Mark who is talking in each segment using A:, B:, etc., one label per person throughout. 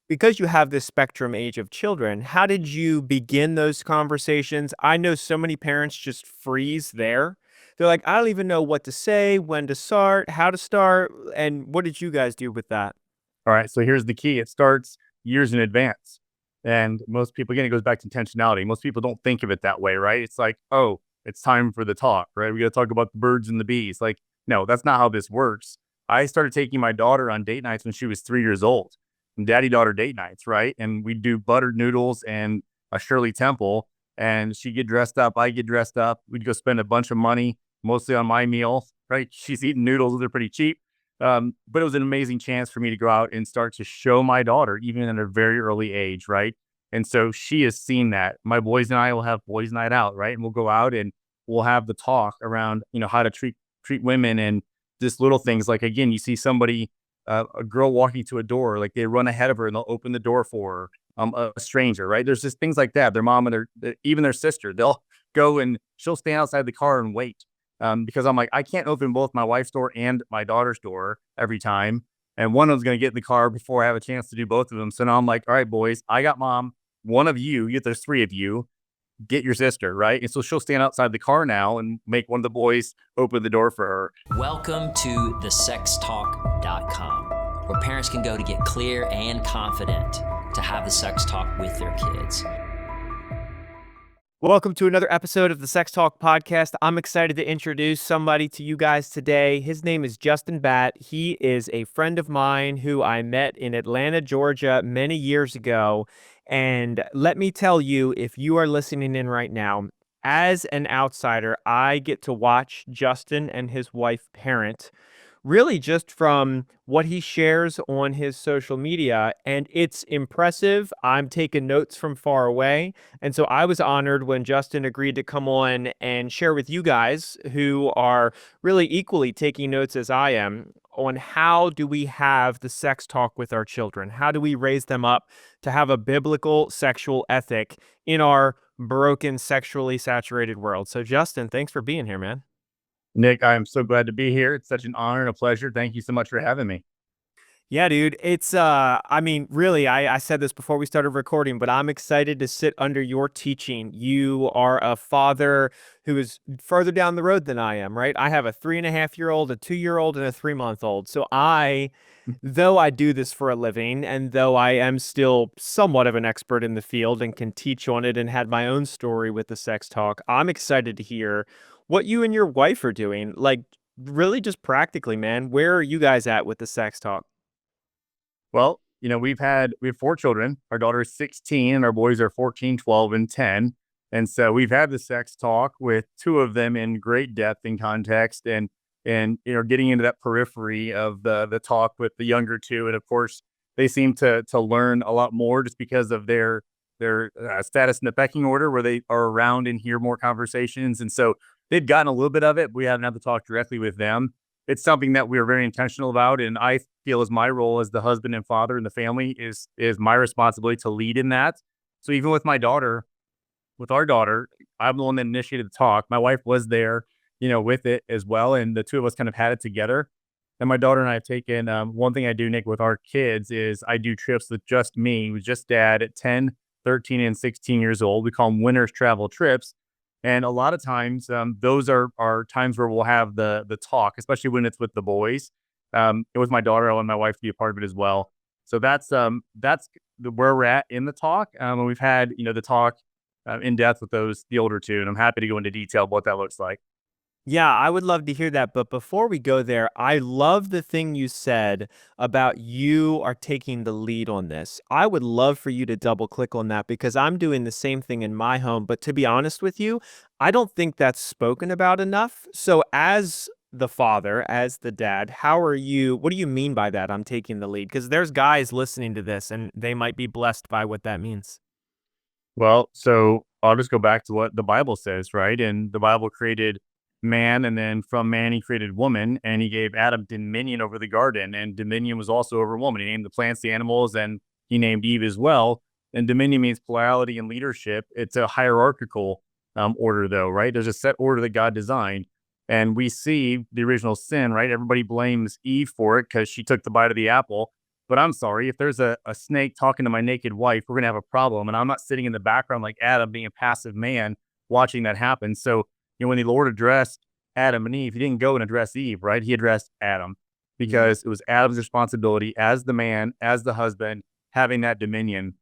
A: because you have this spectrum age of children, how did you begin those conversations? I know so many parents just freeze there. They're like, I don't even know what to say, when to start, how to start. And what did you guys do with that?
B: All right. So here's the key. It starts years in advance. And most people, again, it goes back to intentionality. Most people don't think of it that way, right? It's like, oh, it's time for the talk, right? We got to talk about the birds and the bees. Like, no, that's not how this works. I started taking my daughter on date nights when she was 3 years old, and daddy daughter date nights, right? And we'd do buttered noodles and a Shirley Temple, and she'd get dressed up. I get dressed up. We'd go spend a bunch of money, mostly on my meal, right? She's eating noodles. They're pretty cheap. But it was an amazing chance for me to go out and start to show my daughter, even at a very early age, right? And so she has seen that. My boys and I will have boys' night out, right? And we'll go out and we'll have the talk around, how to treat women and just little things. Like again, you see somebody, a girl walking to a door, like they run ahead of her and they'll open the door for her. A stranger, right? There's just things like that. Their mom and even their sister, they'll go and she'll stand outside the car and wait because I'm like, I can't open both my wife's door and my daughter's door every time. And one of them's going to get in the car before I have a chance to do both of them. So now I'm like, all right, boys, I got mom. One of you, there's three of you, get your sister, right? And so she'll stand outside the car now and make one of the boys open the door for her.
C: Welcome to thesextalk.com, where parents can go to get clear and confident to have the sex talk with their kids.
A: Welcome to another episode of the Sex Talk podcast. I'm excited to introduce somebody to you guys today. His name is Justin Batt. He is a friend of mine who I met in Atlanta, Georgia many years ago. And let me tell you, if you are listening in right now, as an outsider, I get to watch Justin and his wife parent really just from what he shares on his social media. And it's impressive. I'm taking notes from far away. And so I was honored when Justin agreed to come on and share with you guys who are really equally taking notes as I am on how do we have the sex talk with our children? How do we raise them up to have a biblical sexual ethic in our broken, sexually saturated world? So Justin, thanks for being here, man.
B: Nick, I am so glad to be here. It's such an honor and a pleasure. Thank you so much for having me.
A: Yeah, dude. It's I mean, really, I said this before we started recording, but I'm excited to sit under your teaching. You are a father who is further down the road than I am, right? I have a 3.5-year-old, a 2-year-old, and a 3-month-old. So though I do this for a living, and though I am still somewhat of an expert in the field and can teach on it and had my own story with the sex talk, I'm excited to hear what you and your wife are doing. Like, really just practically, man, where are you guys at with the sex talk?
B: Well, we have four children. Our daughter is 16 and our boys are 14, 12, and 10. And so we've had the sex talk with two of them in great depth and context and getting into that periphery of the talk with the younger two. And of course, they seem to learn a lot more just because of their status in the pecking order where they are around and hear more conversations. And so they've gotten a little bit of it. We haven't had to talk directly with them. It's something that we are very intentional about, and I feel as my role as the husband and father in the family is my responsibility to lead in that. So even with our daughter, I'm the one that initiated the talk. My wife was there, with it as well, and the two of us kind of had it together. And my daughter and I have taken one thing I do, Nick, with our kids is I do trips with just me, with just dad at 10, 13, and 16 years old. We call them winners travel trips. And a lot of times, those are times where we'll have the talk, especially when it's with the boys. It was my daughter. I want my wife to be a part of it as well. So where we're at in the talk. And we've had the talk in depth with the older two, and I'm happy to go into detail what that looks like.
A: Yeah, I would love to hear that. But before we go there, I love the thing you said about you are taking the lead on this. I would love for you to double click on that because I'm doing the same thing in my home. But to be honest with you, I don't think that's spoken about enough. So, as the father, as the dad, what do you mean by that? I'm taking the lead because there's guys listening to this and they might be blessed by what that means.
B: Well, so I'll just go back to what the Bible says, right? And the Bible created man, and then from man, he created woman, and he gave Adam dominion over the garden, and dominion was also over woman. He named the plants, the animals, and he named Eve as well. And dominion means plurality and leadership. It's a hierarchical order, though, right? There's a set order that God designed. And we see the original sin, right? Everybody blames Eve for it because she took the bite of the apple. But I'm sorry, if there's a snake talking to my naked wife, we're going to have a problem. And I'm not sitting in the background like Adam being a passive man watching that happen. So, when the Lord addressed Adam and Eve, he didn't go and address Eve, right? He addressed Adam because it was Adam's responsibility as the man, as the husband, having that dominion.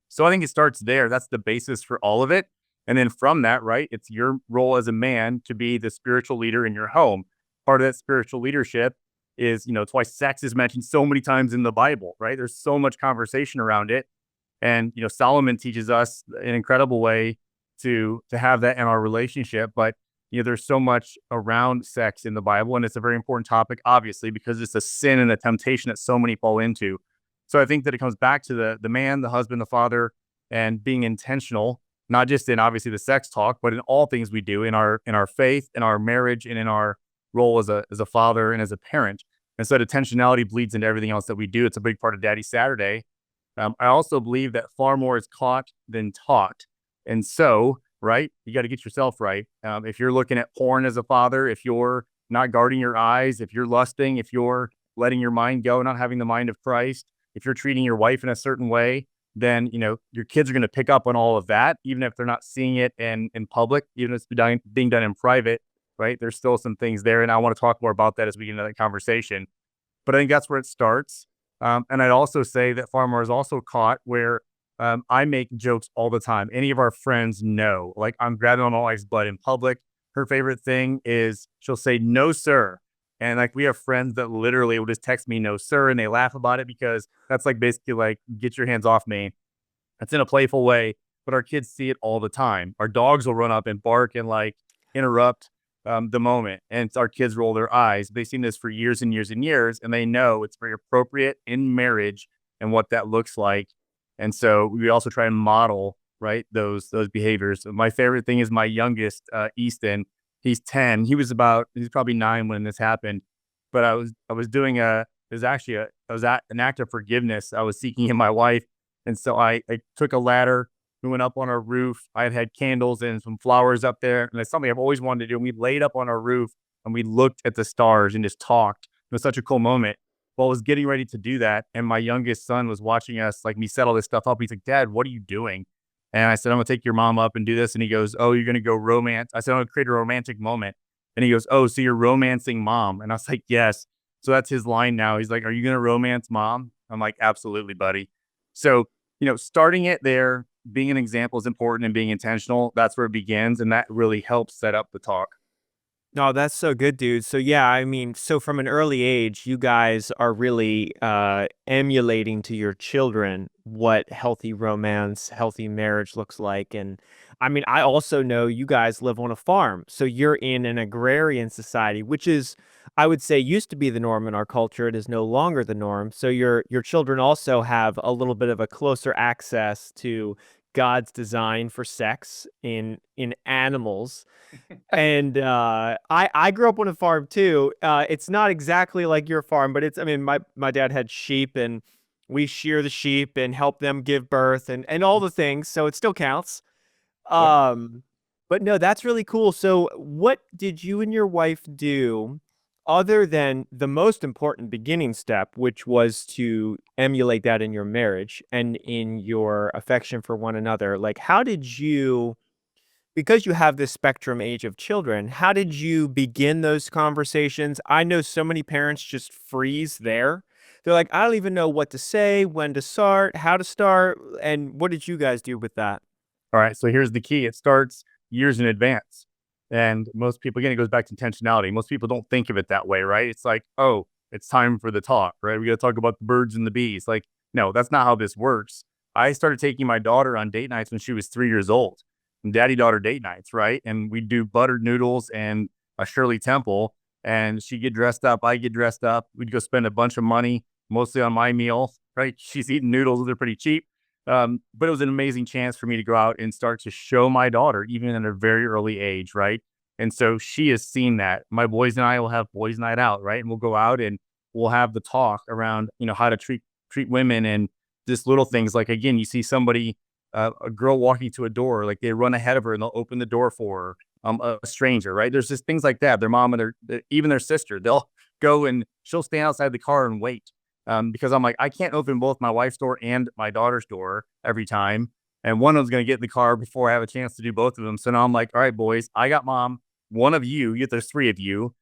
B: So I think it starts there. That's the basis for all of it. And then from that, right, it's your role as a man to be the spiritual leader in your home. Part of that spiritual leadership is, it's why sex is mentioned so many times in the Bible, right? There's so much conversation around it. And, Solomon teaches us an incredible way to have that in our relationship. But, there's so much around sex in the Bible, and it's a very important topic, obviously, because it's a sin and a temptation that so many fall into. So I think that it comes back to the man, the husband, the father, and being intentional, not just in obviously the sex talk, but in all things we do in our faith, in our marriage, and in our role as a father and as a parent. And so intentionality bleeds into everything else that we do. It's a big part of Daddy Saturday. I also believe that far more is caught than taught. And so, right, you got to get yourself right. If you're looking at porn as a father, if you're not guarding your eyes, if you're lusting, if you're letting your mind go, not having the mind of Christ, if you're treating your wife in a certain way, then, your kids are going to pick up on all of that, even if they're not seeing it in public, even if it's being done in private, right? There's still some things there. And I want to talk more about that as we get into that conversation. But I think that's where it starts. And I'd also say that far more is also caught where I make jokes all the time. Any of our friends know, like I'm grabbing on my wife's butt in public. Her favorite thing is she'll say, "No, sir." And like we have friends that literally will just text me, "No, sir." And they laugh about it because that's like basically like, get your hands off me. That's in a playful way, but our kids see it all the time. Our dogs will run up and bark and like interrupt the moment. And our kids roll their eyes. They've seen this for years and years and years, and they know it's very appropriate in marriage and what that looks like. And so we also try and model, right, those behaviors. My favorite thing is my youngest, Easton. He's 10. He's probably 9 when this happened. But I was at an act of forgiveness. I was seeking in my wife. And so I took a ladder. We went up on our roof. I had candles and some flowers up there. And it's something I've always wanted to do. And we laid up on our roof and we looked at the stars and just talked. It was such a cool moment. Well, I was getting ready to do that. And my youngest son was watching us, like me set all this stuff up. He's like, "Dad, what are you doing?" And I said, "I'm going to take your mom up and do this." And he goes, "Oh, you're going to go romance?" I said, "I'm going to create a romantic moment." And he goes, "Oh, so you're romancing mom?" And I was like, "Yes." So that's his line now. He's like, "Are you going to romance mom?" I'm like, "Absolutely, buddy." So, starting it there, being an example is important and being intentional. That's where it begins. And that really helps set up the talk.
A: No, that's so good, dude. So yeah, I mean, so from an early age, you guys are really emulating to your children what healthy romance, healthy marriage looks like. And I mean, I also know you guys live on a farm, so you're in an agrarian society, which is, I would say, used to be the norm in our culture. It is no longer the norm. So your children also have a little bit of a closer access to God's design for sex in animals. And I grew up on a farm too. It's not exactly like your farm, but I mean, my dad had sheep, and we shear the sheep and help them give birth and all the things, so it still counts.
B: Yep.
A: But no, that's really cool. So what did you and your wife do other than the most important beginning step, which was to emulate that in your marriage and in your affection for one another? Like, how did you, because you have this spectrum age of children, how did you begin those conversations? I know so many parents just freeze there. They're like, "I don't even know what to say, when to start, how to start." And what did you guys do with that?
B: All right. So here's the key. It starts years in advance. And most people, again, it goes back to intentionality. Most people don't think of it that way, right? It's like, oh, it's time for the talk, right? We got to talk about the birds and the bees. Like, no, that's not how this works. I started taking my daughter on date nights when she was 3 years old, and daddy-daughter date nights, right? And we'd do buttered noodles and a Shirley Temple, and she'd get dressed up. I get dressed up. We'd go spend a bunch of money, mostly on my meal, right? She's eating noodles. They're pretty cheap. But it was an amazing chance for me to go out and start to show my daughter, even at a very early age, right? And so she has seen that. My boys and I will have boys' night out, right? And we'll go out and we'll have the talk around, how to treat women and just little things. Like, again, you see somebody, a girl walking to a door, like they run ahead of her and they'll open the door for her, a stranger, right? There's just things like that. Their mom and even their sister, they'll go and she'll stand outside the car and wait. because I'm like, I can't open both my wife's door and my daughter's door every time. And one of them's going to get in the car before I have a chance to do both of them. So now I'm like, all right, boys, I got mom. One of you, there's three of you,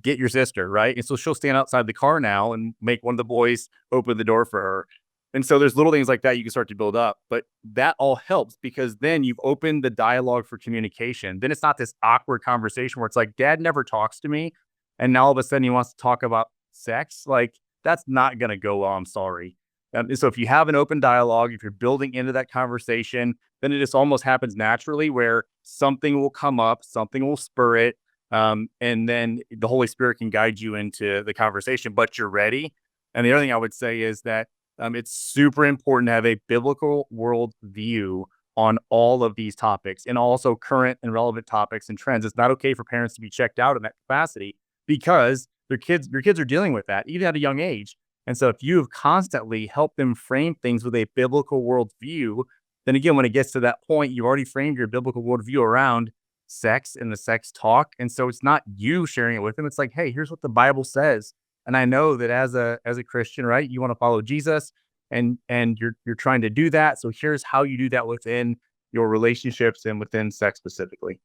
B: get your sister, right? And so she'll stand outside the car now and make one of the boys open the door for her. And so there's little things like that you can start to build up. But that all helps because then you've opened the dialogue for communication. Then it's not this awkward conversation where it's like, dad never talks to me. And now all of a sudden he wants to talk about sex. Like, that's not going to go well. I'm sorry. And so if you have an open dialogue, if you're building into that conversation, then it just almost happens naturally where something will come up, something will spur it. And then the Holy Spirit can guide you into the conversation, but you're ready. And the other thing I would say is that it's super important to have a biblical world view on all of these topics and also current and relevant topics and trends. It's not okay for parents to be checked out in that capacity because your kids are dealing with that even at a young age. And so if you have constantly helped them frame things with a biblical worldview, then again, when it gets to that point, you've already framed your biblical worldview around sex and the sex talk. And so it's not you sharing it with them. It's like, hey, here's what the Bible says. And I know that as a Christian, right, you want to follow Jesus and you're trying to do that. So here's how you do that within your relationships and within sex specifically.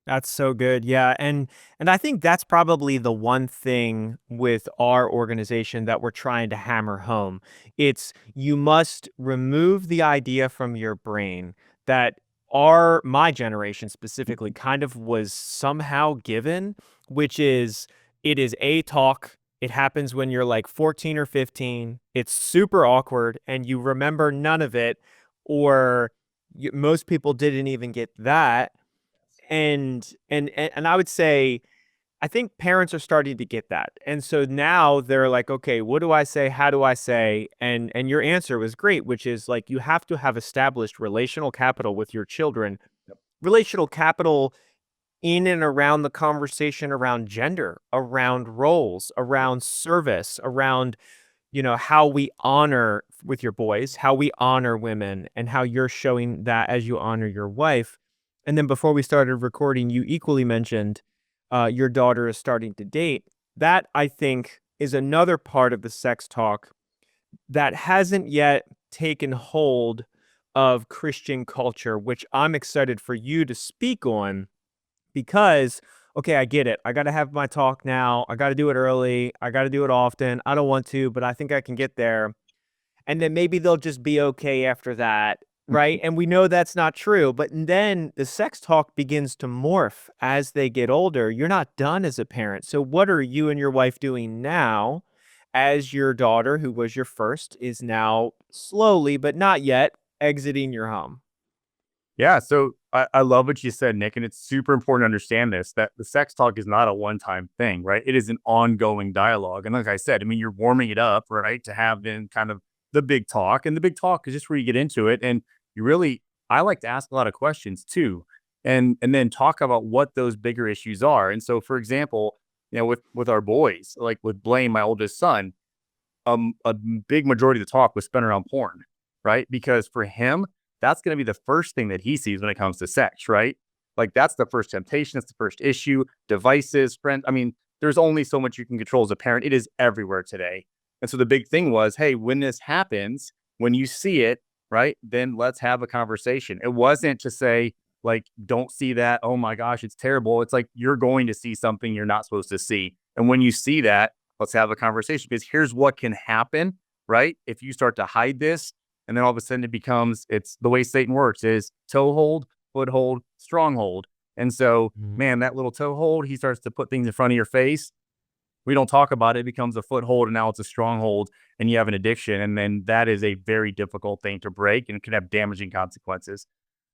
A: That's so good. Yeah. And I think that's probably the one thing with our organization that we're trying to hammer home. It's you must remove the idea from your brain that my generation specifically kind of was somehow given, which is it is a talk. It happens when you're like 14 or 15. It's super awkward and you remember none of it, or most people didn't even get that. And I would say I think parents are starting to get that. And so now they're like, okay, what do I say? How do I say? And your answer was great, which is like you have to have established relational capital with your children.
B: Yep.
A: Relational capital in and around the conversation around gender, around roles, around service, around how we honor with your boys, how we honor women, and how you're showing that as you honor your wife. And then before we started recording, you equally mentioned your daughter is starting to date. That, I think, is another part of the sex talk that hasn't yet taken hold of Christian culture, which I'm excited for you to speak on because, okay, I get it. I got to have my talk now. I got to do it early. I got to do it often. I don't want to, but I think I can get there. And then maybe they'll just be okay after that. Right. And we know that's not true. But then the sex talk begins to morph as they get older. You're not done as a parent. So what are you and your wife doing now as your daughter, who was your first, is now slowly, but not yet, exiting your home?
B: Yeah. So I love what you said, Nick. And it's super important to understand this, that the sex talk is not a one-time thing, right? It is an ongoing dialogue. And like I said, I mean, you're warming it up, right, to have then kind of the big talk. And the big talk is just where you get into it. And I like to ask a lot of questions too, and then talk about what those bigger issues are. And so, for example, with our boys, like with Blaine, my oldest son, a big majority of the talk was spent around porn, right? Because for him, that's going to be the first thing that he sees when it comes to sex, right? Like that's the first temptation, it's the first issue. Devices, friends. I mean, there's only so much you can control as a parent. It is everywhere today. And so the big thing was, hey, when this happens, when you see it, right, then let's have a conversation. It wasn't to say, like, don't see that. Oh my gosh, it's terrible. It's like you're going to see something you're not supposed to see. And when you see that, let's have a conversation because here's what can happen, right? If you start to hide this, and then all of a sudden it's the way Satan works is toe hold, foothold, stronghold. And so, man, that little toe hold, he starts to put things in front of your face. We don't talk about it. It becomes a foothold and now it's a stronghold and you have an addiction. And then that is a very difficult thing to break and can have damaging consequences.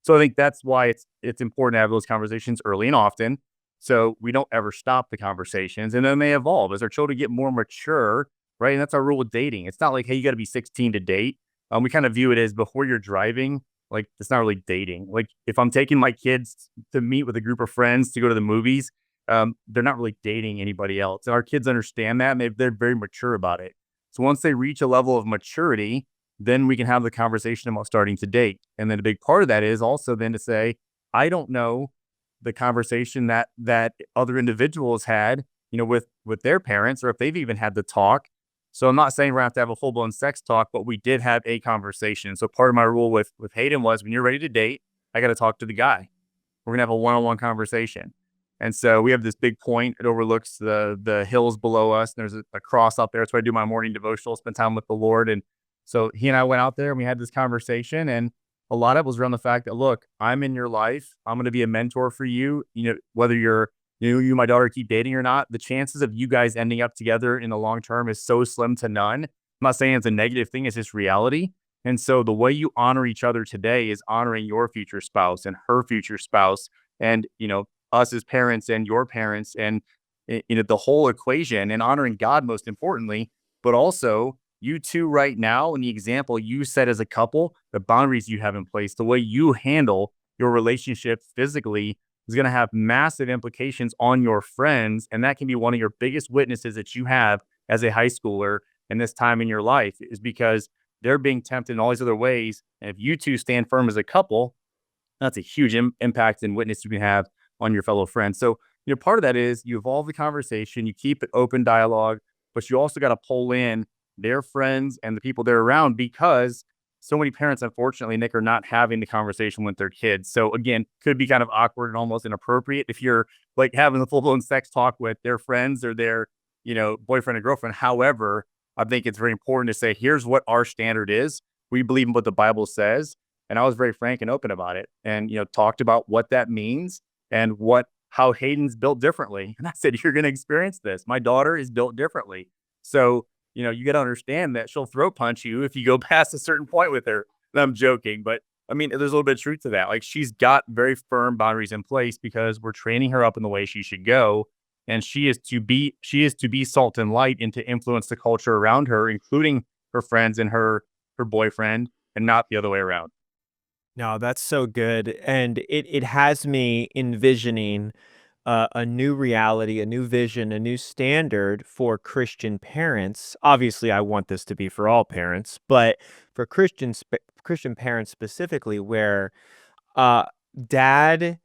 B: So I think that's why it's important to have those conversations early and often. So we don't ever stop the conversations and then they evolve as our children get more mature, right? And that's our rule with dating. It's not like, hey, you got to be 16 to date. We kind of view it as before you're driving, like it's not really dating. Like if I'm taking my kids to meet with a group of friends to go to the movies, they're not really dating anybody else. And our kids understand that and they're very mature about it. So once they reach a level of maturity, then we can have the conversation about starting to date. And then a big part of that is also then to say, I don't know the conversation that other individuals had, with their parents, or if they've even had the talk. So I'm not saying we're going to have a full blown sex talk, but we did have a conversation. So part of my rule with Hayden was when you're ready to date, I got to talk to the guy. We're going to have a one-on-one conversation. And so we have this big point. It overlooks the hills below us. And there's a cross out there. That's where I do my morning devotional, spend time with the Lord. And so he and I went out there and we had this conversation. And a lot of it was around the fact that, look, I'm in your life. I'm going to be a mentor for you. Whether you and my daughter keep dating or not, the chances of you guys ending up together in the long term is so slim to none. I'm not saying it's a negative thing. It's just reality. And so the way you honor each other today is honoring your future spouse and her future spouse and, us as parents and your parents and, the whole equation, and honoring God most importantly, but also you two right now and the example you set as a couple, the boundaries you have in place, the way you handle your relationship physically is going to have massive implications on your friends. And that can be one of your biggest witnesses that you have as a high schooler in this time in your life, is because they're being tempted in all these other ways. And if you two stand firm as a couple, that's a huge impact and witness you can have on your fellow friends. So, part of that is you evolve the conversation, you keep it open dialogue, but you also got to pull in their friends and the people they're around, because so many parents, unfortunately, Nick, are not having the conversation with their kids. So again, could be kind of awkward and almost inappropriate if you're like having a full-blown sex talk with their friends or their, boyfriend and girlfriend. However, I think it's very important to say, here's what our standard is. We believe in what the Bible says. And I was very frank and open about it and, talked about what that means and how Hayden's built differently. And I said, you're going to experience this. My daughter is built differently. So, you got to understand that she'll throat punch you if you go past a certain point with her. And I'm joking, but I mean, there's a little bit of truth to that. Like, she's got very firm boundaries in place because we're training her up in the way she should go. And she is to be salt and light and to influence the culture around her, including her friends and her boyfriend, and not the other way around.
A: No, that's so good. And it has me envisioning a new reality, a new vision, a new standard for Christian parents. Obviously, I want this to be for all parents, but for Christian parents specifically, where uh, dad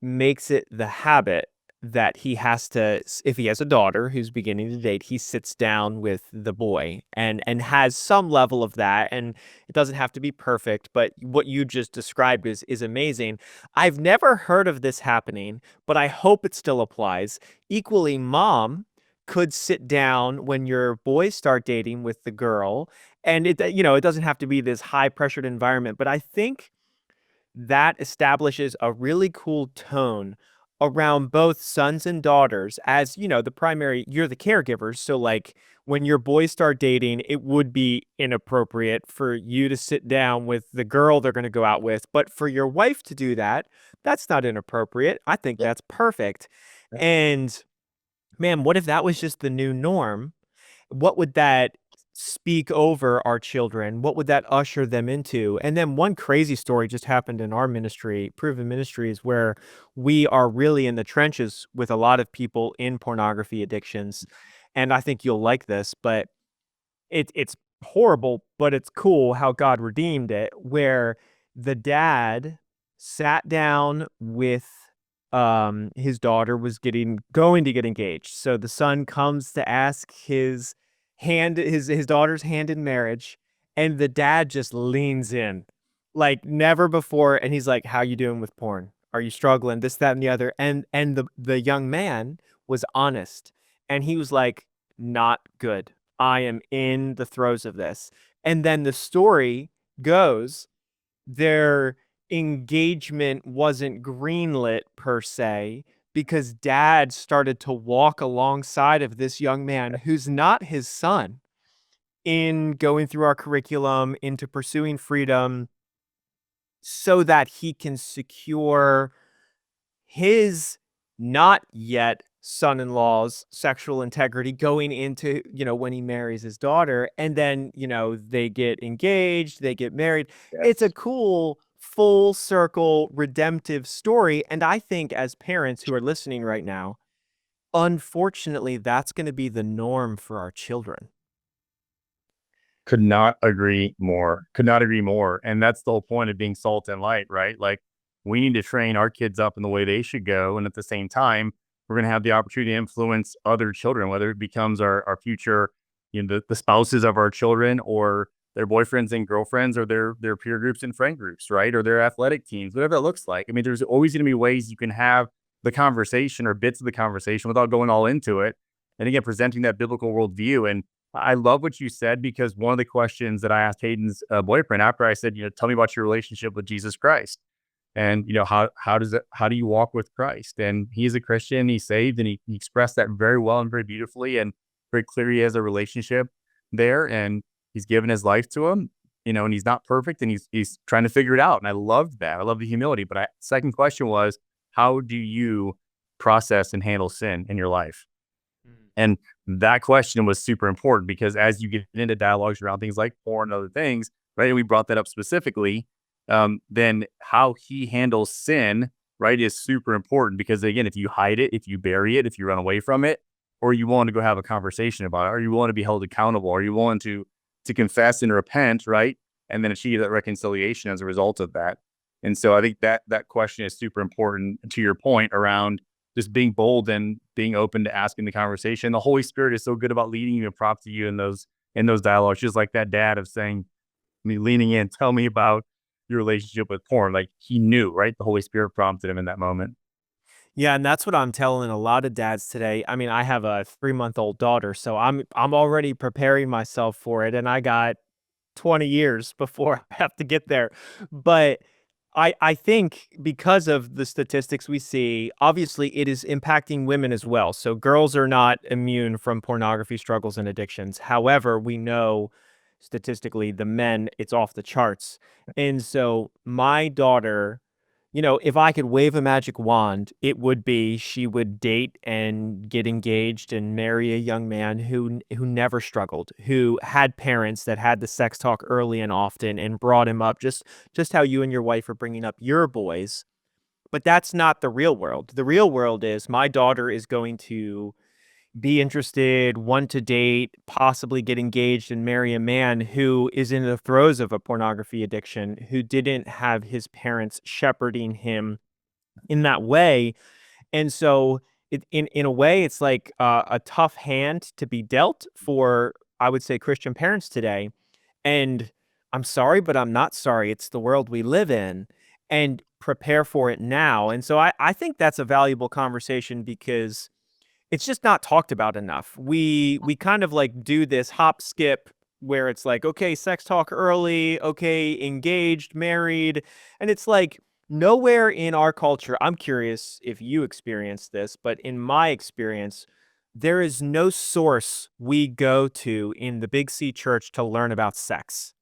A: makes it the habit that he has to, if he has a daughter who's beginning to date, he sits down with the boy and has some level of that. And it doesn't have to be perfect, but what you just described is amazing. I've never heard of this happening, but I hope it still applies. Equally, mom could sit down when your boys start dating with the girl, and it doesn't have to be this high pressured environment, but I think that establishes a really cool tone around both sons and daughters. As you're the caregivers. So like when your boys start dating, it would be inappropriate for you to sit down with the girl they're going to go out with. But for your wife to do that, that's not inappropriate. I think that's perfect.
B: Yeah.
A: And man, what if that was just the new norm? What would that speak over our children? What would that usher them into? And then one crazy story just happened in our ministry, Proven Ministries, where we are really in the trenches with a lot of people in pornography addictions. And I think you'll like this, but it's horrible, but it's cool how God redeemed it, where the dad sat down with his daughter was going to get engaged. So the son comes to ask his daughter's hand in marriage, and the dad just leans in like never before, and he's like, how you doing with porn? Are you struggling? This, that, and the other. And the young man was honest, and he was like, not good. I am in the throes of this. And then the story goes, their engagement wasn't greenlit per se, because dad started to walk alongside of this young man who's not his son in going through our curriculum, into pursuing freedom, so that he can secure his not yet son-in-law's sexual integrity going into, when he marries his daughter. And then, they get engaged, they get married.
B: Yes.
A: It's a cool full circle redemptive story. And I think as parents who are listening right now, unfortunately, that's going to be the norm for our children.
B: Could not agree more. And that's the whole point of being salt and light, right? Like, we need to train our kids up in the way they should go. And at the same time, we're going to have the opportunity to influence other children, whether it becomes our future, the spouses of our children, or their boyfriends and girlfriends, or their peer groups and friend groups, right? Or their athletic teams, whatever that looks like. I mean, there's always going to be ways you can have the conversation or bits of the conversation without going all into it. And again, presenting that biblical worldview. And I love what you said, because one of the questions that I asked Hayden's boyfriend after I said, tell me about your relationship with Jesus Christ. And, how do you walk with Christ? And he's a Christian, he's saved, and he expressed that very well and very beautifully, and very clear he has a relationship there, and he's given his life to him, and he's not perfect, and he's trying to figure it out. And I loved that. I love the humility. But second question was, how do you process and handle sin in your life? And that question was super important, because as you get into dialogues around things like porn and other things, right, and we brought that up specifically, then how he handles sin, right, is super important. Because again, if you hide it, if you bury it, if you run away from it, or you want to go have a conversation about it, or you want to be held accountable, or you want to confess and repent, right, and then achieve that reconciliation as a result of that. And so I think that question is super important, to your point around just being bold and being open to asking the conversation. The Holy Spirit is so good about leading you and prompting you in those dialogues, just like that dad of saying, leaning in, tell me about your relationship with porn. Like, he knew, right? The Holy Spirit prompted him in that moment.
A: Yeah, and that's what I'm telling a lot of dads today. I mean, I have a 3-month-old daughter, so I'm already preparing myself for it, and I got 20 years before I have to get there. But I think because of the statistics we see, obviously it is impacting women as well. So girls are not immune from pornography struggles and addictions. However, we know statistically the men, it's off the charts. And so my daughter, if I could wave a magic wand, it would be she would date and get engaged and marry a young man who never struggled, who had parents that had the sex talk early and often and brought him up just how you and your wife are bringing up your boys. But that's not the real world. The real world is my daughter is going to be interested, want to date, possibly get engaged and marry a man who is in the throes of a pornography addiction, who didn't have his parents shepherding him in that way. And so in a way, it's like a tough hand to be dealt for, I would say, Christian parents today. And I'm sorry, but I'm not sorry. It's the world we live in, and prepare for it now. And so I think that's a valuable conversation, because it's just not talked about enough. We kind of like do this hop skip where it's like, okay, sex talk early, okay, engaged, married, and it's like nowhere in our culture. I'm curious if you experience this, but in my experience, there is no source we go to in the Big C church to learn about sex.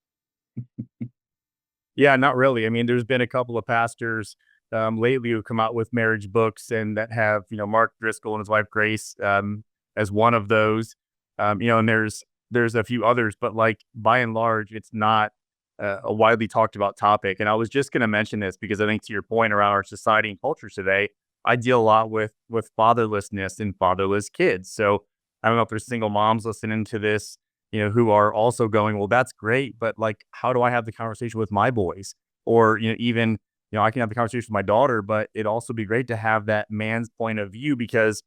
B: Yeah, not really. I mean, there's been a couple of pastors lately who come out with marriage books, and that have, Mark Driscoll and his wife Grace as one of those. And there's a few others, but like by and large, it's not a widely talked about topic. And I was just going to mention this because I think, to your point around our society and culture today, I deal a lot with fatherlessness and fatherless kids. So I don't know if there's single moms listening to this, who are also going, well, that's great, but like, how do I have the conversation with my boys? Or, even, I can have the conversation with my daughter, but it'd also be great to have that man's point of view, because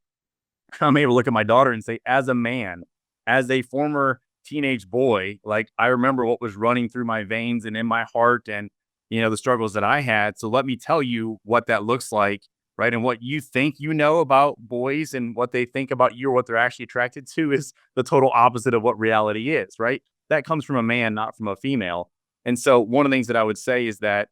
B: I'm able to look at my daughter and say, as a man, as a former teenage boy, like, I remember what was running through my veins and in my heart, and, the struggles that I had. So let me tell you what that looks like, right? And what you think about boys and what they think about you, or what they're actually attracted to, is the total opposite of what reality is, right? That comes from a man, not from a female. And so one of the things that I would say is that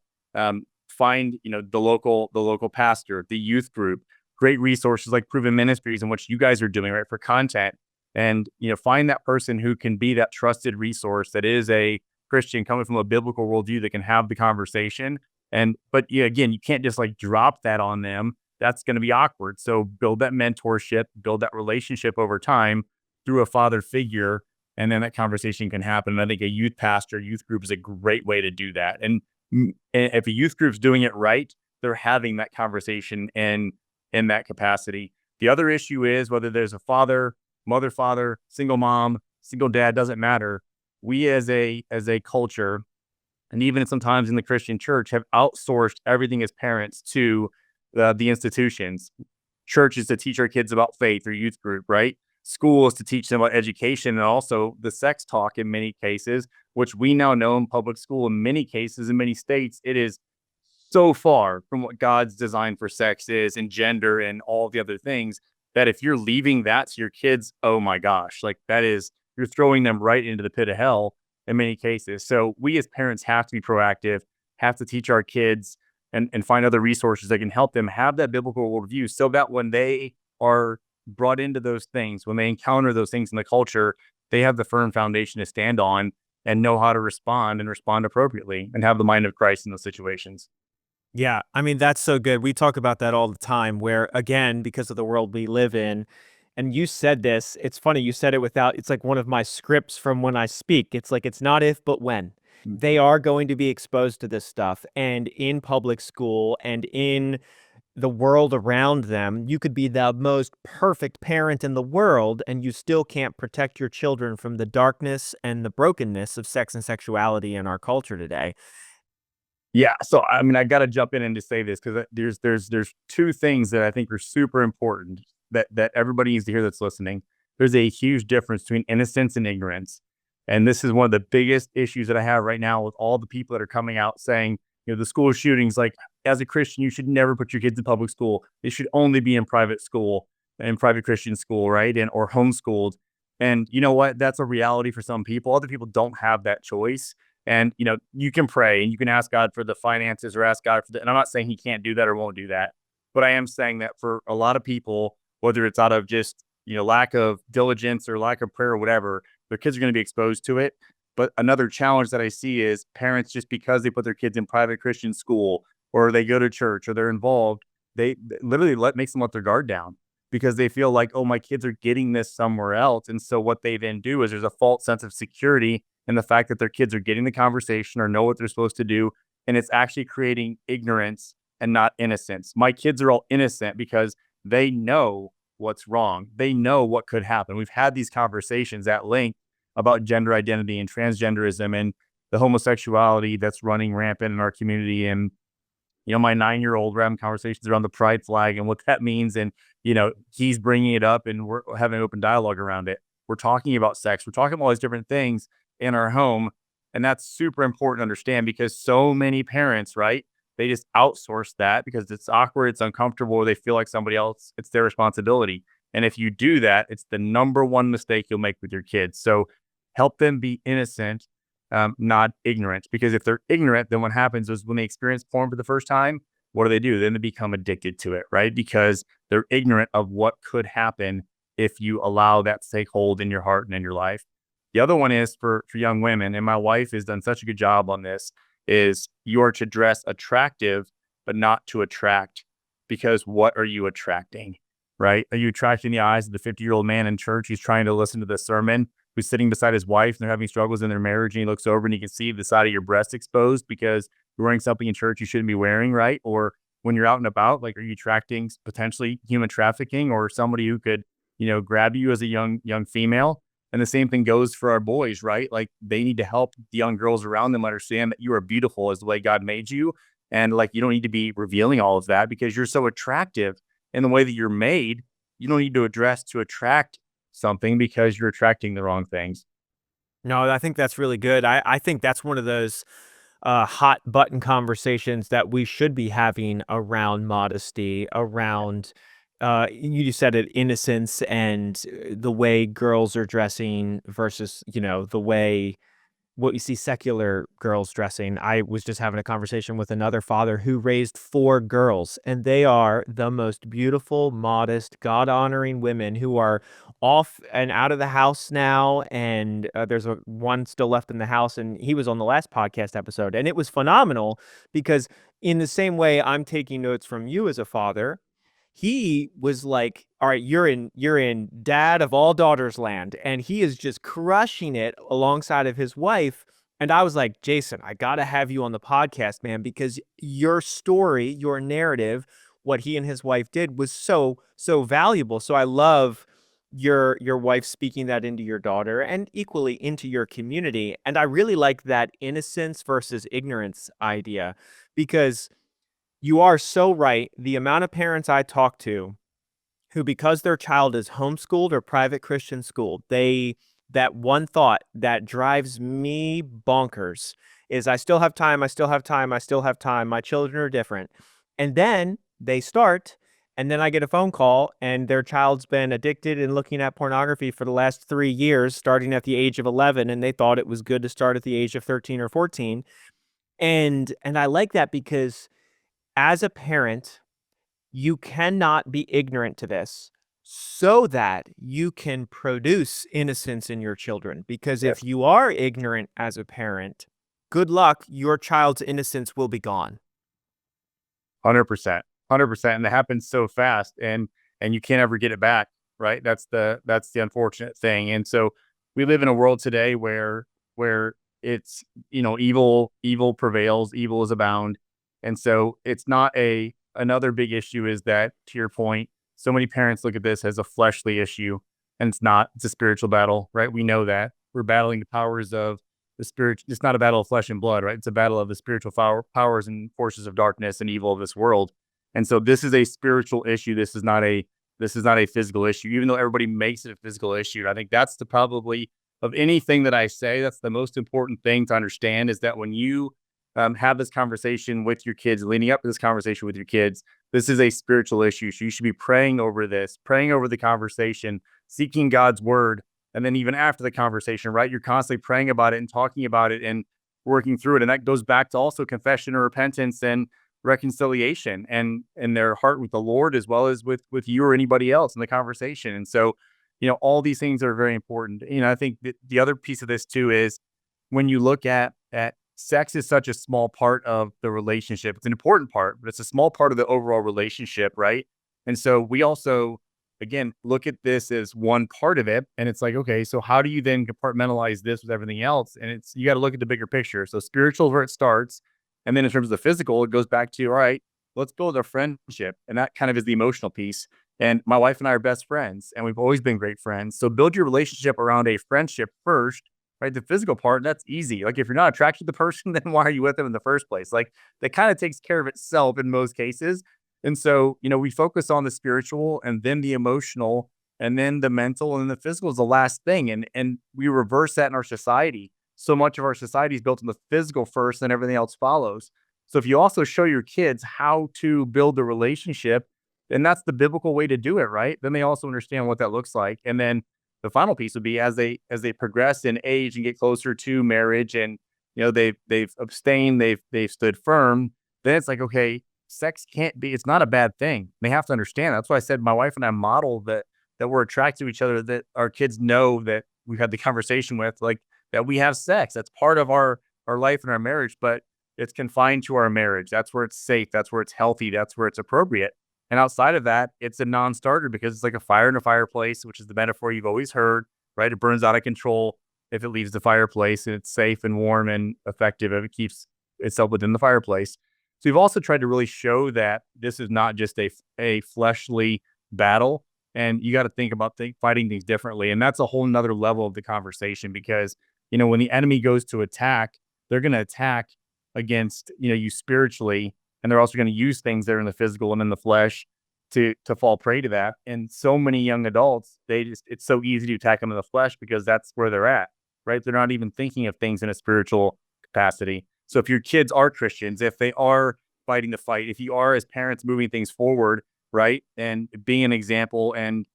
B: find, the local pastor, the youth group, great resources like Proven Ministries, and what you guys are doing, right, for content. And, find that person who can be that trusted resource that is a Christian coming from a biblical worldview that can have the conversation. But again, you can't just like drop that on them. That's going to be awkward. So build that mentorship, build that relationship over time through a father figure, and then that conversation can happen. And I think a youth pastor, youth group is a great way to do that. And if a youth group's doing it right, they're having that conversation in that capacity. The other issue is whether there's a father, mother, father, single mom, single dad, doesn't matter. We as a culture, and even sometimes in the Christian church, have outsourced everything as parents to the institutions, churches, to teach our kids about faith, or youth group, right? schools to teach them about education and also the sex talk in many cases, which we now know in public school in many cases, in many states, it is so far from what God's design for sex is and gender and all the other things that if you're leaving that to your kids, oh my gosh, like that is, you're throwing them right into the pit of hell in many cases. So we as parents have to be proactive, have to teach our kids and find other resources that can help them have that biblical worldview so that when they are brought into those things, when they encounter those things in the culture, they have the firm foundation to stand on and know how to respond and respond appropriately and have the mind of Christ in those situations.
A: Yeah, I mean, that's so good. We talk about that all the time where, again, because of the world we live in, and you said this, it's funny, you said it without, it's like one of my scripts from when I speak. It's like, it's not if, but when. They are going to be exposed to this stuff. And in public school and in the world around them, you could be the most perfect parent in the world, and you still can't protect your children from the darkness and the brokenness of sex and sexuality in our culture today.
B: Yeah, so I mean, I got to jump in and just say this because there's two things that I think are super important that everybody needs to hear that's listening. There's a huge difference between innocence and ignorance, and this is one of the biggest issues that I have right now with all the people that are coming out saying, the school shootings. Like, as a Christian, you should never put your kids in public school. They should only be in private school, in private Christian school, right, and or homeschooled. And you know what? That's a reality for some people. Other people don't have that choice. And, you can pray and you can ask God for the finances or ask God for the, and I'm not saying he can't do that or won't do that, but I am saying that for a lot of people, whether it's out of just, lack of diligence or lack of prayer or whatever, their kids are going to be exposed to it. But another challenge that I see is parents, just because they put their kids in private Christian school or they go to church or they're involved, they literally makes them let their guard down because they feel like, oh, my kids are getting this somewhere else. And so what they then do is there's a false sense of security and the fact that their kids are getting the conversation or know what they're supposed to do. And it's actually creating ignorance and not innocence. My kids are all innocent because they know what's wrong. They know what could happen. We've had these conversations at length about gender identity and transgenderism and the homosexuality that's running rampant in our community. And, my 9-year-old, we're having conversations around the pride flag and what that means. And, he's bringing it up and we're having an open dialogue around it. We're talking about sex. We're talking about all these different things in our home. And that's super important to understand because so many parents, right? They just outsource that because it's awkward, it's uncomfortable, or they feel like somebody else, it's their responsibility. And if you do that, it's the number one mistake you'll make with your kids. So help them be innocent, not ignorant. Because if they're ignorant, then what happens is when they experience porn for the first time, what do? Then they become addicted to it, right? Because they're ignorant of what could happen if you allow that to take hold in your heart and in your life. The other one is for young women, and my wife has done such a good job on this, is you are to dress attractive, but not to attract, because what are you attracting, right? Are you attracting the eyes of the 50-year-old man in church who's trying to listen to the sermon, who's sitting beside his wife and they're having struggles in their marriage, and he looks over and he can see the side of your breast exposed because you're wearing something in church you shouldn't be wearing, right? Or when you're out and about, like, are you attracting potentially human trafficking or somebody who could, grab you as a young female? And the same thing goes for our boys, right? Like, they need to help the young girls around them understand that you are beautiful as the way God made you. And like, you don't need to be revealing all of that because you're so attractive in the way that you're made. You don't need to address to attract something because you're attracting the wrong things.
A: No, I think that's really good. I think that's one of those hot button conversations that we should be having around modesty, around you said it, innocence, and the way girls are dressing versus the way what you see secular girls dressing. I was just having a conversation with another father who raised 4 girls, and they are the most beautiful, modest, God-honoring women who are off and out of the house now. And there's one still left in the house, and he was on the last podcast episode, and it was phenomenal because in the same way I'm taking notes from you as a father, he was like, all right, you're in dad of all daughters land, and he is just crushing it alongside of his wife. And I was like, Jason, I gotta have you on the podcast, man, because your story, your narrative, what he and his wife did was so valuable. So I love your wife speaking that into your daughter and equally into your community. And I really like that innocence versus ignorance idea, because you are so right. The amount of parents I talk to who, because their child is homeschooled or private Christian schooled, that one thought that drives me bonkers is I still have time, I still have time, I still have time. My children are different. And then they start, and then I get a phone call, and their child's been addicted and looking at pornography for the last 3 years, starting at the age of 11, and they thought it was good to start at the age of 13 or 14. And I like that because as a parent, you cannot be ignorant to this so that you can produce innocence in your children. Because if
B: Yes.
A: you are ignorant as a parent, good luck, your child's innocence will be gone.
B: 100%. 100%. And it happens so fast and you can't ever get it back, right? That's the unfortunate thing. And so we live in a world today where it's, evil prevails, evil is abound. And so it's not another big issue is that, to your point, so many parents look at this as a fleshly issue, and it's not. It's a spiritual battle, right? We know that we're battling the powers of the spirit. It's not a battle of flesh and blood, right? It's a battle of the spiritual powers and forces of darkness and evil of this world. And so this is a spiritual issue. This is not a physical issue, even though everybody makes it a physical issue. I think that's probably of anything that I say, that's the most important thing to understand is that when you have this conversation with your kids, leading up to this conversation with your kids, this is a spiritual issue. So you should be praying over this, praying over the conversation, seeking God's word. And then even after the conversation, right, you're constantly praying about it and talking about it and working through it. And that goes back to also confession or repentance and reconciliation and their heart with the Lord, as well as with you or anybody else in the conversation. And so, all these things are very important. I think the other piece of this too is when you look at sex is such a small part of the relationship. It's an important part, but it's a small part of the overall relationship, right? And so we also, again, look at this as one part of it. And it's like, okay, so how do you then compartmentalize this with everything else? And you got to look at the bigger picture. So spiritual is where it starts. And then in terms of the physical, it goes back to, all right, let's build a friendship. And that kind of is the emotional piece. And my wife and I are best friends, and we've always been great friends. So build your relationship around a friendship first, right? The physical part, that's easy. Like if you're not attracted to the person, then why are you with them in the first place? Like that kind of takes care of itself in most cases. And so, we focus on the spiritual and then the emotional and then the mental and then the physical is the last thing. And we reverse that in our society. So much of our society is built on the physical first and everything else follows. So if you also show your kids how to build the relationship, then that's the biblical way to do it, right? Then they also understand what that looks like. And then the final piece would be as they progress in age and get closer to marriage and they've abstained, they've stood firm, then it's like, okay, sex it's not a bad thing. They have to understand. That's why I said my wife and I model that we're attracted to each other, that our kids know that we've had the conversation with, like that we have sex. That's part of our life and our marriage, but it's confined to our marriage. That's where it's safe. That's where it's healthy. That's where it's appropriate. And outside of that, it's a non-starter because it's like a fire in a fireplace, which is the metaphor you've always heard, right? It burns out of control if it leaves the fireplace, and it's safe and warm and effective if it keeps itself within the fireplace. So we've also tried to really show that this is not just a fleshly battle, and you got to think about fighting things differently. And that's a whole nother level of the conversation because, when the enemy goes to attack, they're going to attack against, you spiritually. And they're also going to use things that are in the physical and in the flesh to fall prey to that. And so many young adults, it's so easy to attack them in the flesh because that's where they're at, right? They're not even thinking of things in a spiritual capacity. So if your kids are Christians, if they are fighting the fight, if you are as parents moving things forward, right, and being an example and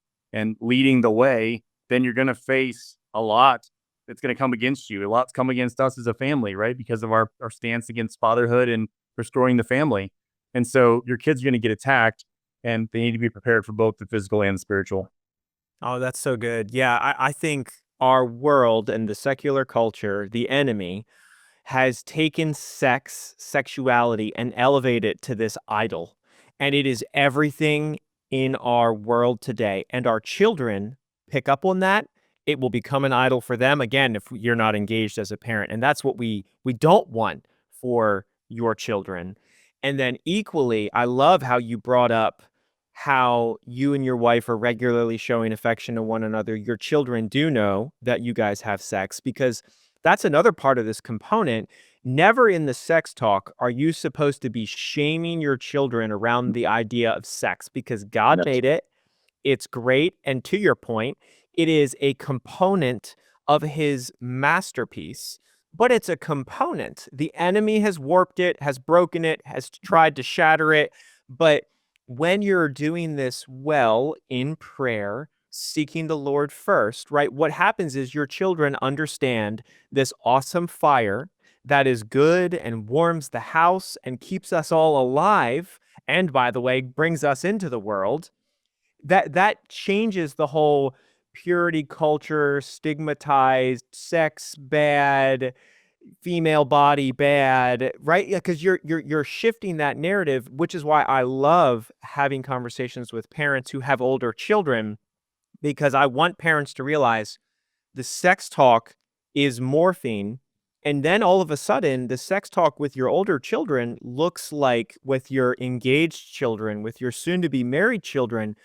B: leading the way, then you're going to face a lot that's going to come against you. A lot's come against us as a family, right? Because of our stance against fatherhood and restoring the family. And so your kids are going to get attacked, and they need to be prepared for both the physical and the spiritual.
A: Oh, that's so good. Yeah, I think our world and the secular culture, the enemy, has taken sexuality, and elevated it to this idol. And it is everything in our world today. And our children pick up on that. It will become an idol for them, again, if you're not engaged as a parent. And that's what we don't want for your children. And then equally, I love how you brought up how you and your wife are regularly showing affection to one another. Your children do know that you guys have sex, because that's another part of this component. Never in the sex talk are you supposed to be shaming your children around the idea of sex, because God
B: Yes.
A: made it. It's great. And to your point, it is a component of his masterpiece, but it's a component. The enemy has warped it, has broken it, has tried to shatter it. But when you're doing this well in prayer, seeking the Lord first, right? What happens is your children understand this awesome fire that is good and warms the house and keeps us all alive. And by the way, brings us into the world. That changes the whole purity culture, stigmatized, sex bad, female body bad, right? Yeah, because you're shifting that narrative, which is why I love having conversations with parents who have older children, because I want parents to realize the sex talk is morphine. And then all of a sudden, the sex talk with your older children looks like with your engaged children, with your soon to be married children,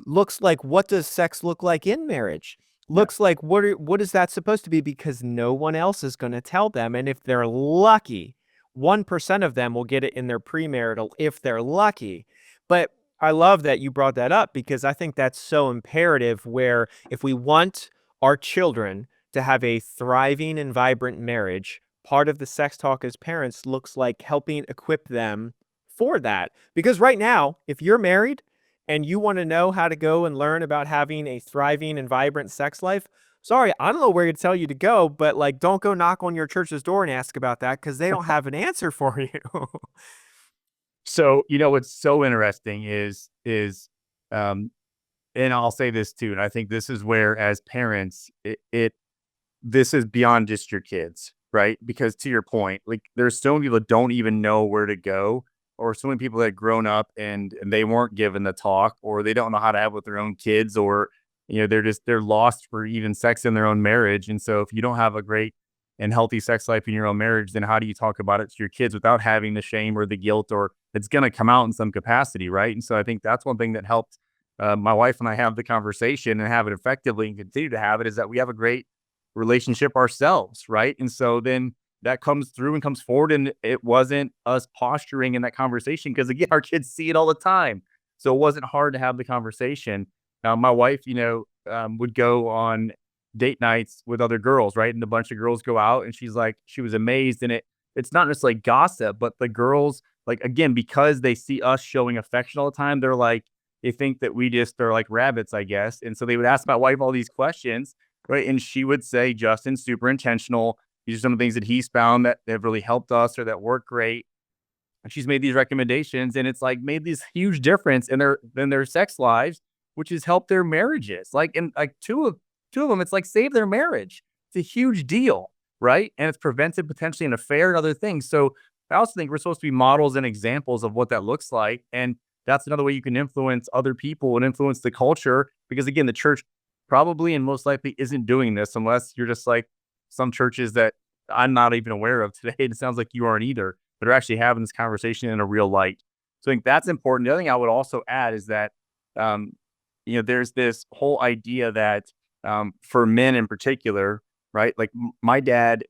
A: looks like what does sex look like in marriage? Looks like what is that supposed to be? Because no one else is going to tell them. And if they're lucky, 1% of them will get it in their premarital if they're lucky. But I love that you brought that up because I think that's so imperative where if we want our children to have a thriving and vibrant marriage, part of the sex talk as parents looks like helping equip them for that. Because right now, if you're married and you want to know how to go and learn about having a thriving and vibrant sex life, sorry, I don't know where to tell you to go, but like, don't go knock on your church's door and ask about that because they don't have an answer for you.
B: So, what's so interesting is, and I'll say this too, and I think this is where, as parents, this is beyond just your kids, right? Because to your point, like there's so many people that don't even know where to go, or so many people that grown up and they weren't given the talk, or they don't know how to have with their own kids, or they're lost for even sex in their own marriage. And so if you don't have a great and healthy sex life in your own marriage, then how do you talk about it to your kids without having the shame or the guilt, or it's going to come out in some capacity, right? And so I think that's one thing that helped my wife and I have the conversation and have it effectively and continue to have it, is that we have a great relationship ourselves, right? And so then that comes through and comes forward, and it wasn't us posturing in that conversation because, again, our kids see it all the time. So it wasn't hard to have the conversation. My wife, would go on date nights with other girls, right? And a bunch of girls go out, and she was amazed. And it's not just like gossip, but the girls, like, again, because they see us showing affection all the time, they think that we just are like rabbits, I guess. And so they would ask my wife all these questions, right? And she would say, Justin's super intentional. These are some of the things that he's found that have really helped us or that work great. And she's made these recommendations, and it's like made this huge difference in their sex lives, which has helped their marriages. Like, and like two of them, it's like saved their marriage. It's a huge deal, right? And it's prevented potentially an affair and other things. So I also think we're supposed to be models and examples of what that looks like. And that's another way you can influence other people and influence the culture. Because again, the church probably and most likely isn't doing this, unless you're just like some churches that I'm not even aware of today. It sounds like you aren't either, but are actually having this conversation in a real light. So I think that's important. The other thing I would also add is that, there's this whole idea that for men in particular, right? Like my dad,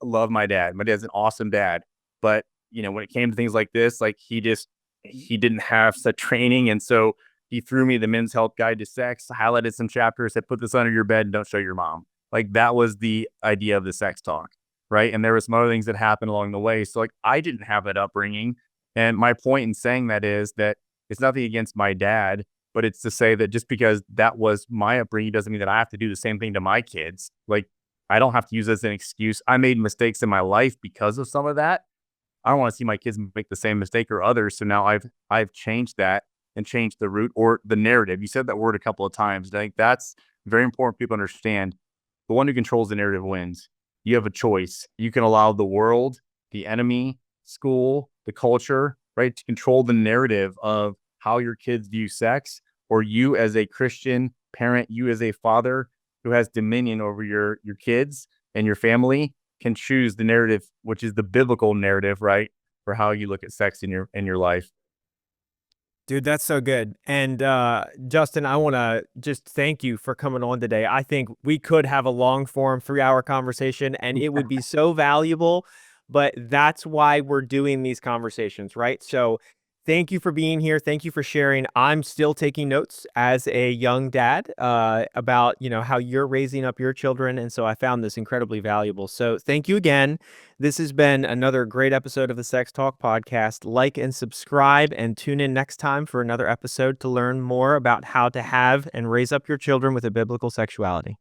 B: love my dad. My dad's an awesome dad. But, when it came to things like this, like he didn't have such training. And so he threw me the Men's Health Guide to Sex, highlighted some chapters, said, put this under your bed and don't show your mom. Like that was the idea of the sex talk, right? And there were some other things that happened along the way. So like I didn't have that upbringing. And my point in saying that is that it's nothing against my dad, but it's to say that just because that was my upbringing doesn't mean that I have to do the same thing to my kids. Like I don't have to use it as an excuse. I made mistakes in my life because of some of that. I don't want to see my kids make the same mistake or others. So now I've changed that and changed the root or the narrative. You said that word a couple of times. I think that's very important for people to understand. The one who controls the narrative wins. You have a choice. You can allow the world, the enemy, school, the culture, right, to control the narrative of how your kids view sex, or you as a Christian parent, you as a father who has dominion over your kids and your family can choose the narrative, which is the biblical narrative, right, for how you look at sex in your life.
A: Dude, that's so good. And Justin, I want to just thank you for coming on today. I think we could have a long form 3-hour conversation and it would be so valuable, but that's why we're doing these conversations, right? So Thank you for being here. Thank you for sharing. I'm still taking notes as a young dad about, how you're raising up your children. And so I found this incredibly valuable. So thank you again. This has been another great episode of the Sex Talk podcast. Like and subscribe and tune in next time for another episode to learn more about how to have and raise up your children with a biblical sexuality.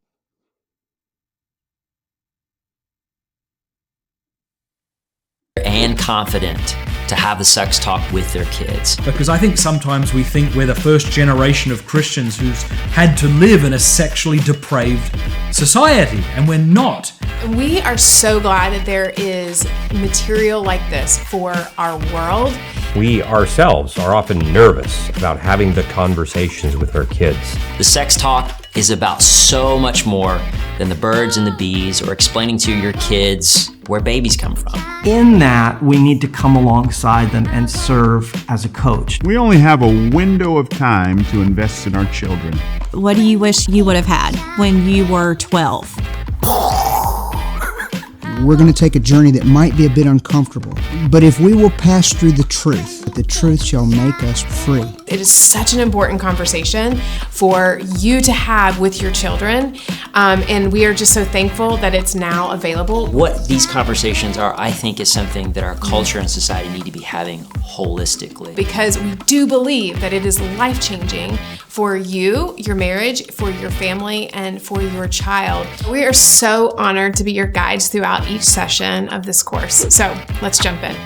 C: And confident to have the sex talk with their kids.
D: Because I think sometimes we think we're the first generation of Christians who's had to live in a sexually depraved society, and we're not.
E: We are so glad that there is material like this for our world.
F: We ourselves are often nervous about having the conversations with our kids.
C: The sex talk is about so much more than the birds and the bees or explaining to your kids where babies come from.
G: In that, we need to come alongside them and serve as a coach.
H: We only have a window of time to invest in our children.
I: What do you wish you would have had when you were 12?
J: We're going to take a journey that might be a bit uncomfortable, but if we will pass through the truth shall make us free.
E: It is such an important conversation for you to have with your children, and we are just so thankful that it's now available.
C: What these conversations are, I think, is something that our culture and society need to be having holistically.
E: Because we do believe that it is life-changing for you, your marriage, for your family, and for your child. We are so honored to be your guides throughout each session of this course. So let's jump in.